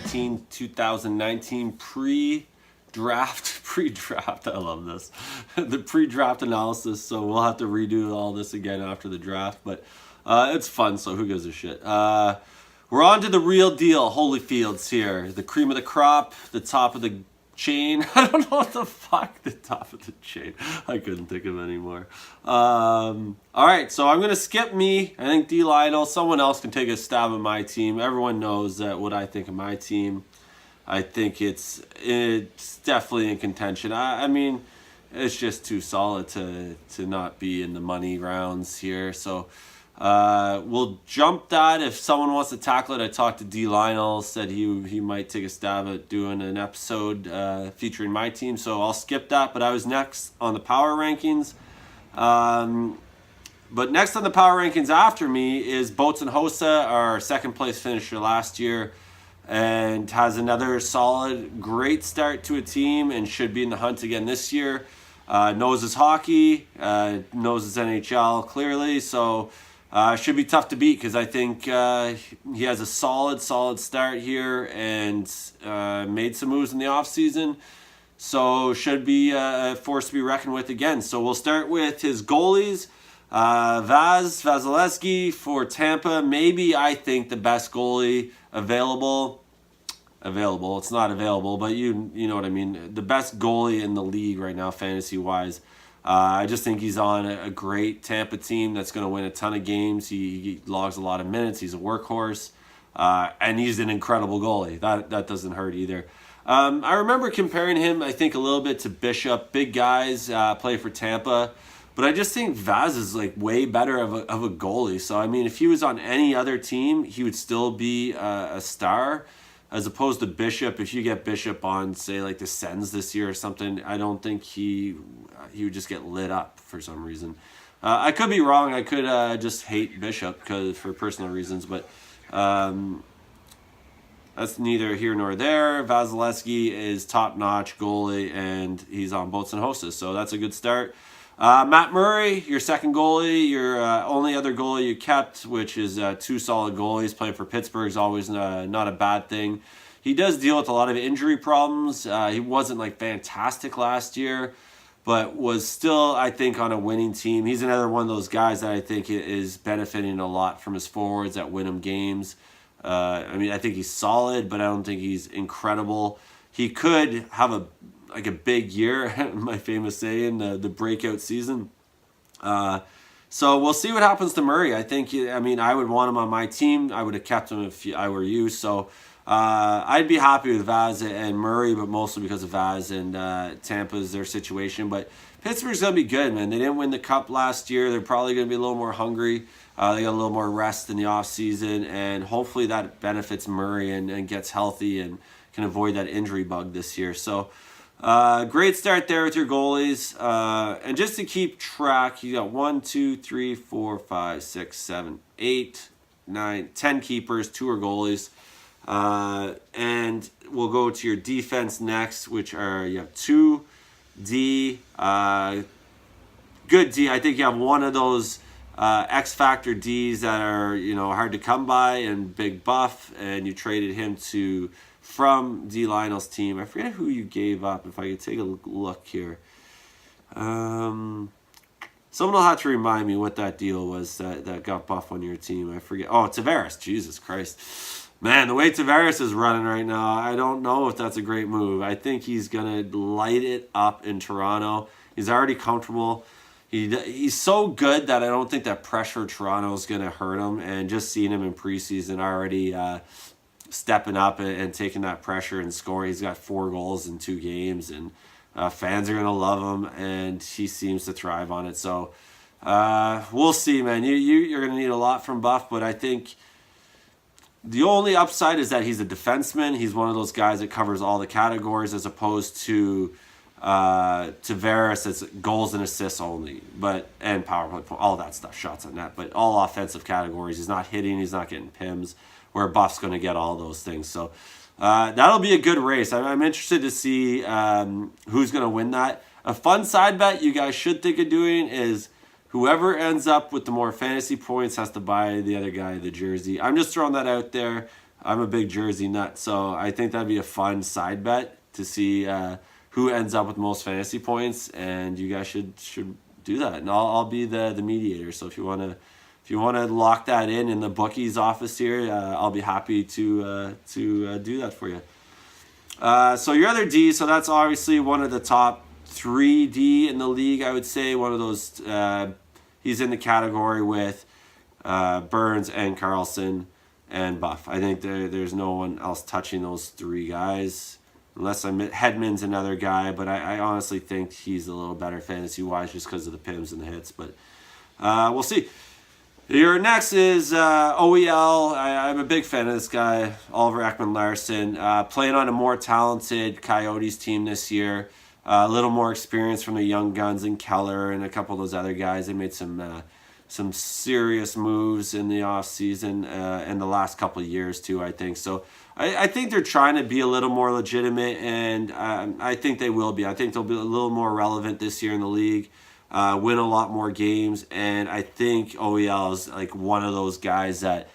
2018-2019 pre-draft. I love this. The pre-draft analysis. So we'll have to redo all this again after the draft, but it's fun. So who gives a shit? We're on to the real deal. Holyfield's here. The cream of the crop. The top of the chain. I don't know what the fuck. The top of the chain. I couldn't think of any more. All right, so I'm gonna skip me. I think D. Lionel. Someone else can take a stab at my team. Everyone knows that what I think of my team. I think it's definitely in contention. I mean, it's just too solid to not be in the money rounds here. So we'll jump that. If someone wants to tackle it, I talked to D. Lionel, said he might take a stab at doing an episode featuring my team. So I'll skip that. But I was next on the power rankings. But next on the power rankings after me is Boats and Hossa, our second place finisher last year, and has another solid, great start to a team and should be in the hunt again this year. Knows his hockey, knows his NHL clearly, so should be tough to beat because I think he has a solid start here and made some moves in the offseason. So should be a force to be reckoned with again. So we'll start with his goalies. Vasilevsky for Tampa, maybe I think the best goalie available. It's not available, but you know what I mean. The best goalie in the league right now, fantasy-wise. I just think he's on a great Tampa team that's going to win a ton of games. He logs a lot of minutes. He's a workhorse, and he's an incredible goalie. That doesn't hurt either. I remember comparing him, I think, a little bit to Bishop. Big guys play for Tampa. But I just think Vaz is like way better of a goalie. So, I mean, if he was on any other team, he would still be a star. As opposed to Bishop, if you get Bishop on, say, like the Sens this year or something, I don't think he would just get lit up for some reason. I could be wrong. I could just hate Bishop for personal reasons, but that's neither here nor there. Vasilevsky is top-notch goalie, and he's on Boats and Hossa, so that's a good start. Matt Murray, your second goalie, your only other goalie you kept, which is two solid goalies. Playing for Pittsburgh is always not a bad thing. He does deal with a lot of injury problems. He wasn't like fantastic last year, but was still, I think, on a winning team. He's another one of those guys that I think is benefiting a lot from his forwards that win him games. I mean, I think he's solid, but I don't think he's incredible. He could have a big year, my famous saying, the breakout season. So we'll see what happens to Murray. I would want him on my team. I would have kept him if I were you. So I'd be happy with Vaz and Murray, but mostly because of Vaz and Tampa's their situation. But Pittsburgh's going to be good, man. They didn't win the Cup last year. They're probably going to be a little more hungry. They got a little more rest in the offseason, and hopefully that benefits Murray and gets healthy and can avoid that injury bug this year. So great start there with your goalies. And just to keep track, you got 1, 2, 3, 4, 5, 6, 7, 8, 9, 10 keepers, 2 are goalies. And we'll go to your defense next, which are, you have 2 D, good D. I think you have one of those X Factor Ds that are, hard to come by, and Big Buff, and you traded him from D. Lionel's team. I forget who you gave up. If I could take a look here. Someone will have to remind me what that deal was that got Buff on your team. I forget. Oh, Tavares. Jesus Christ. Man, the way Tavares is running right now, I don't know if that's a great move. I think he's going to light it up in Toronto. He's already comfortable. He's so good that I don't think that pressure Toronto is going to hurt him. And just seeing him in preseason already stepping up and taking that pressure and scoring. He's got 4 goals in 2 games, and fans are going to love him, and he seems to thrive on it. So we'll see, man. You're going to need a lot from Buff, but I think the only upside is that he's a defenseman. He's one of those guys that covers all the categories, as opposed to Tavares, it's goals and assists only, and power play, all that stuff, shots on net, but all offensive categories. He's not hitting, he's not getting PIMs, where Buff's going to get all those things. So that'll be a good race. I'm interested to see who's going to win that. A fun side bet you guys should think of doing is whoever ends up with the more fantasy points has to buy the other guy the jersey. I'm just throwing that out there. I'm a big jersey nut, so I think that'd be a fun side bet to see who ends up with most fantasy points, and you guys should do that, and I'll be the mediator. So if you want to lock that in the bookies office here, I'll be happy to do that for you. So your other D, so that's obviously one of the top 3D in the league, I would say. One of those, he's in the category with Burns and Carlson and Buff. I think there's no one else touching those three guys, unless Hedman's another guy, but I honestly think he's a little better fantasy-wise just because of the PIMs and the hits, but we'll see. Your next is OEL. I'm a big fan of this guy, Oliver Ekman-Larsson, playing on a more talented Coyotes team this year. A little more experience from the young guns in Keller and a couple of those other guys. They made some serious moves in the offseason and the last couple of years too, I think. So I think they're trying to be a little more legitimate, and I think they will be. I think they'll be a little more relevant this year in the league. Win a lot more games, and I think OEL is like one of those guys that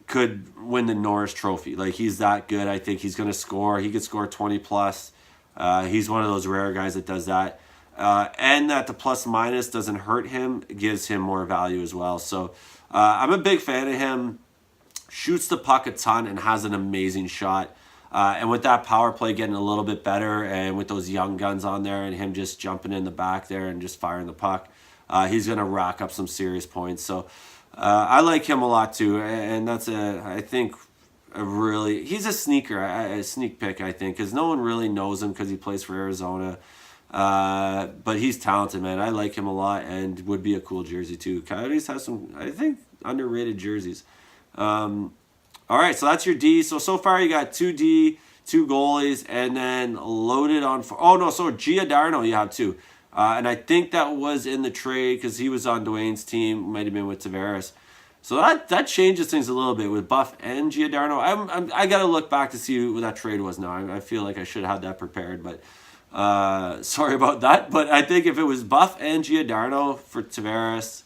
could win the Norris Trophy. Like, he's that good. I think he's going to score. He could score 20 plus. He's one of those rare guys that does that, and that the plus minus doesn't hurt him. It gives him more value as well. So I'm a big fan of him. Shoots the puck a ton and has an amazing shot. And with that power play getting a little bit better, and with those young guns on there and him just jumping in the back there and just firing the puck, he's going to rack up some serious points. So I like him a lot too. And that's I think he's a sneaker, a sneak pick, I think, because no one really knows him because he plays for Arizona. But he's talented, man. I like him a lot and would be a cool jersey too. Coyotes has some, I think, underrated jerseys. All right, so that's your D. So far you got 2D, 2 goalies, and then loaded on... so Giordano you have too. And I think that was in the trade because he was on Dwayne's team. Might have been with Tavares. So that changes things a little bit with Buff and Giordano. I got to look back to see what that trade was now. I feel like I should have had that prepared, but sorry about that. But I think if it was Buff and Giordano for Tavares...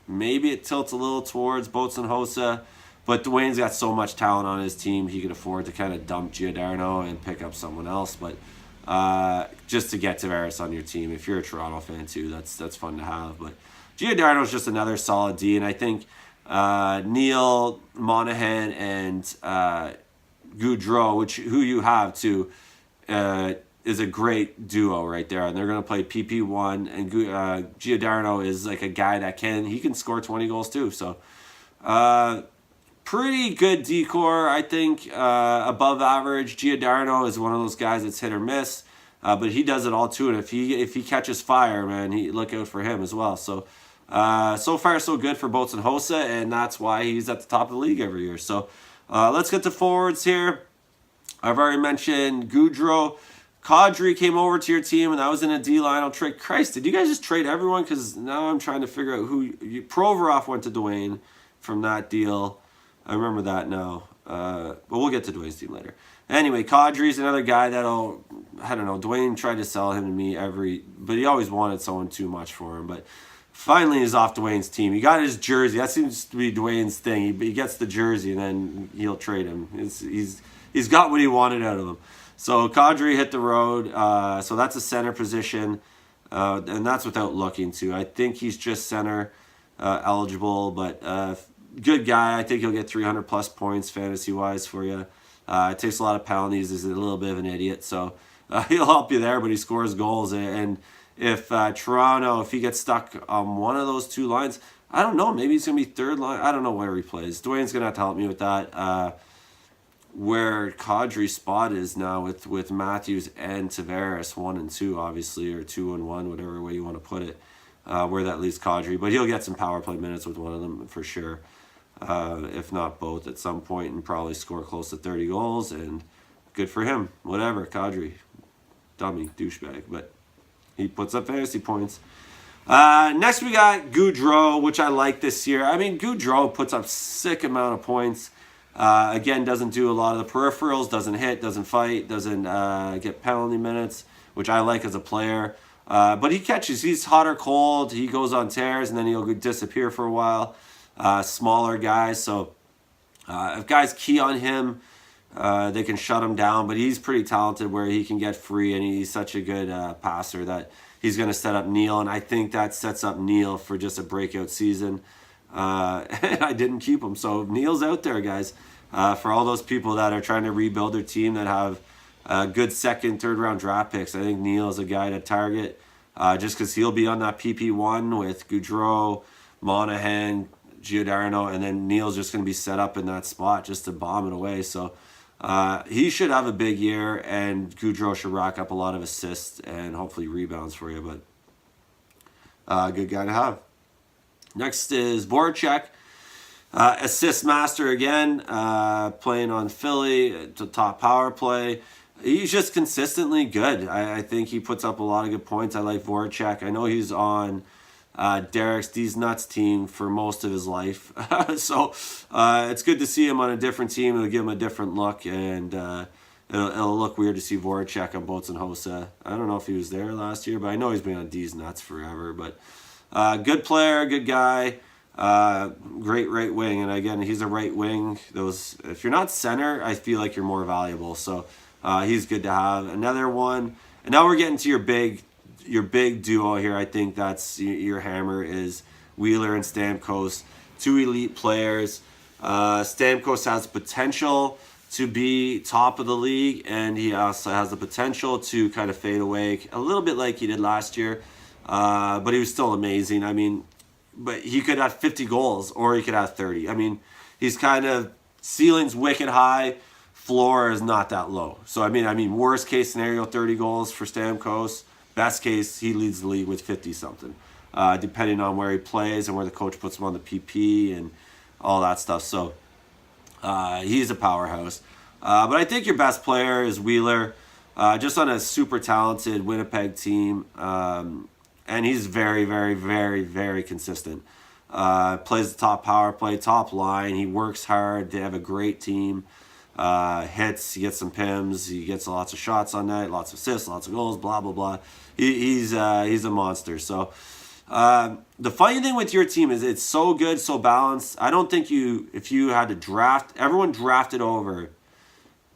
maybe it tilts a little towards Boats and Hossa, but Dwayne's got so much talent on his team, he can afford to kind of dump Giordano and pick up someone else. But just to get Tavares on your team, if you're a Toronto fan too, that's fun to have. But Giordano's just another solid D, and I think Neil, Monahan, and Gaudreau, who you have too, is a great duo right there, and they're going to play PP1, and Giordano is like a guy that can score 20 goals too. So pretty good decor, I think, above average. Giordano is one of those guys that's hit or miss, but he does it all too, and if he catches fire, man, look out for him as well. So so far so good for Boats and Hossa, and that's why he's at the top of the league every year. So let's get to forwards here. I've already mentioned Gaudreau. Kadri came over to your team, and I was in a D-line. I'll trade. Christ, did you guys just trade everyone? Because now I'm trying to figure out who... Provorov went to Dwayne from that deal. I remember that now. But we'll get to Dwayne's team later. Anyway, Kadri's another guy that'll... I don't know. Dwayne tried to sell him to me but he always wanted someone too much for him. But finally he's off Dwayne's team. He got his jersey. That seems to be Dwayne's thing. He gets the jersey, and then he'll trade him. He's got what he wanted out of him. So Kadri hit the road, so that's a center position, and that's without looking too. I think he's just center eligible, but good guy. I think he'll get 300 plus points fantasy-wise for you. It takes a lot of penalties. He's a little bit of an idiot, so he'll help you there, but he scores goals. And if Toronto, if he gets stuck on one of those two lines, I don't know, maybe he's going to be third line. I don't know where he plays. Dwayne's going to have to help me with that. Where Kadri's spot is now with Matthews and Tavares, 1 and 2, obviously, or 2 and 1, whatever way you want to put it, where that leaves Kadri. But he'll get some power play minutes with one of them for sure, if not both at some point, and probably score close to 30 goals, and good for him. Whatever, Kadri. Dummy, douchebag, but he puts up fantasy points. Next we got Gaudreau, which I like this year. I mean, Gaudreau puts up sick amount of points. Again, doesn't do a lot of the peripherals, doesn't hit, doesn't fight, doesn't get penalty minutes, which I like as a player. But he catches. He's hot or cold. He goes on tears, and then he'll disappear for a while. Smaller guys, so If guys key on him, they can shut him down, but he's pretty talented where he can get free, and he's such a good passer that he's going to set up Neil, and I think that sets up Neil for just a breakout season. And I didn't keep him, so Neil's out there, guys. For all those people that are trying to rebuild their team that have good second, third round draft picks, I think Neil is a guy to target just because he'll be on that PP1 with Gaudreau, Monahan, Giordano, and then Neil's just going to be set up in that spot just to bomb it away. So he should have a big year, and Gaudreau should rack up a lot of assists and hopefully rebounds for you. But good guy to have. Next is Voracek, assist master again, playing on Philly, to top power play. He's just consistently good. I think he puts up a lot of good points. I like Voracek. I know he's on Derek's D's Nuts team for most of his life. So it's good to see him on a different team. It'll give him a different look, and it'll look weird to see Voracek on Boats and Hossa. I don't know if he was there last year, but I know he's been on D's Nuts forever. But good player, good guy, great right wing. And again, he's a right wing. If you're not center, I feel like you're more valuable. So he's good to have. Another one, and now we're getting to your big duo here. I think that's your hammer is Wheeler and Stamkos, two elite players. Stamkos has potential to be top of the league, and he also has the potential to kind of fade away a little bit like he did last year. But he was still amazing. I mean, but he could have 50 goals or he could have 30. I mean, he's kind of ceiling's wicked high, floor is not that low. So I mean, worst case scenario, 30 goals for Stamkos. Best case, he leads the league with 50 something, depending on where he plays and where the coach puts him on the PP and all that stuff. So he's a powerhouse. But I think your best player is Wheeler, just on a super talented Winnipeg team. And he's very, very, very, very consistent. Plays the top power play, top line. He works hard. They have a great team. Hits, he gets some pims. He gets lots of shots on net, lots of assists, lots of goals, blah, blah, blah. He's a monster. So the funny thing with your team is it's so good, so balanced. I don't think if you had to draft, everyone drafted over.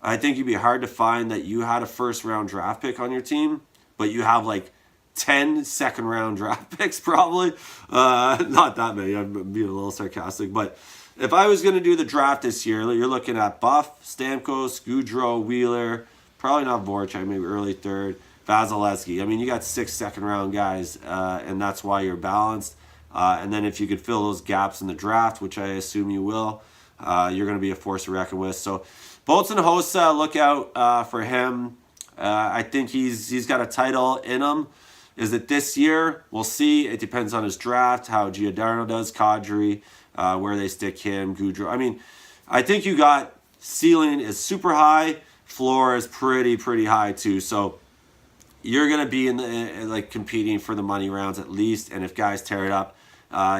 I think it'd be hard to find that you had a first-round draft pick on your team, but you have like 10 second-round draft picks probably. Not that many. I'm being a little sarcastic. But if I was going to do the draft this year, you're looking at Buff, Stamkos, Gaudreau, Wheeler, probably not Voracek, maybe early third, Vasilevsky. I mean, you got 6 second-round guys, and that's why you're balanced. And then if you could fill those gaps in the draft, which I assume you will, you're going to be a force to reckon with. So Boats and Hossa, look out for him. I think he's got a title in him. Is it this year? We'll see. It depends on his draft, how Giordano does, Kadri, where they stick him, Gaudreau. I mean, I think you got ceiling is super high, floor is pretty high too. So you're gonna be in the competing for the money rounds at least. And if guys tear it up,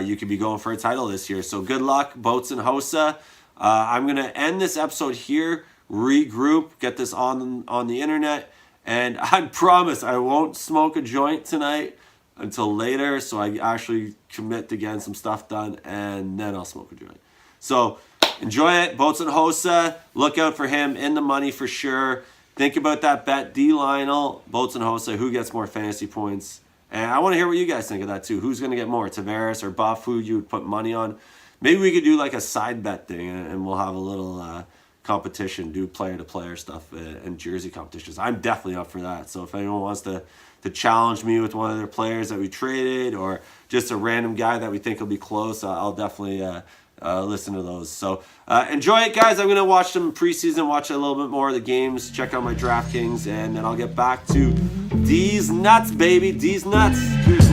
you could be going for a title this year. So good luck, Boats and Hossa. I'm gonna end this episode here, regroup, get this on the internet. And I promise I won't smoke a joint tonight until later, so I actually commit to getting some stuff done, and then I'll smoke a joint. So enjoy it, Boats and Hossa. Look out for him in the money for sure. Think about that bet, D. Lionel, Boats and Hossa, who gets more fantasy points. And I want to hear what you guys think of that too. Who's going to get more, Tavares or Buff? Who you would put money on? Maybe we could do like a side bet thing, and we'll have a little competition, do player-to-player stuff and jersey competitions. I'm definitely up for that. So if anyone wants to challenge me with one of their players that we traded or just a random guy that we think will be close, I'll definitely listen to those. So enjoy it, guys. I'm going to watch some preseason, watch a little bit more of the games, check out my DraftKings, and then I'll get back to D's Nuts, baby. D's Nuts.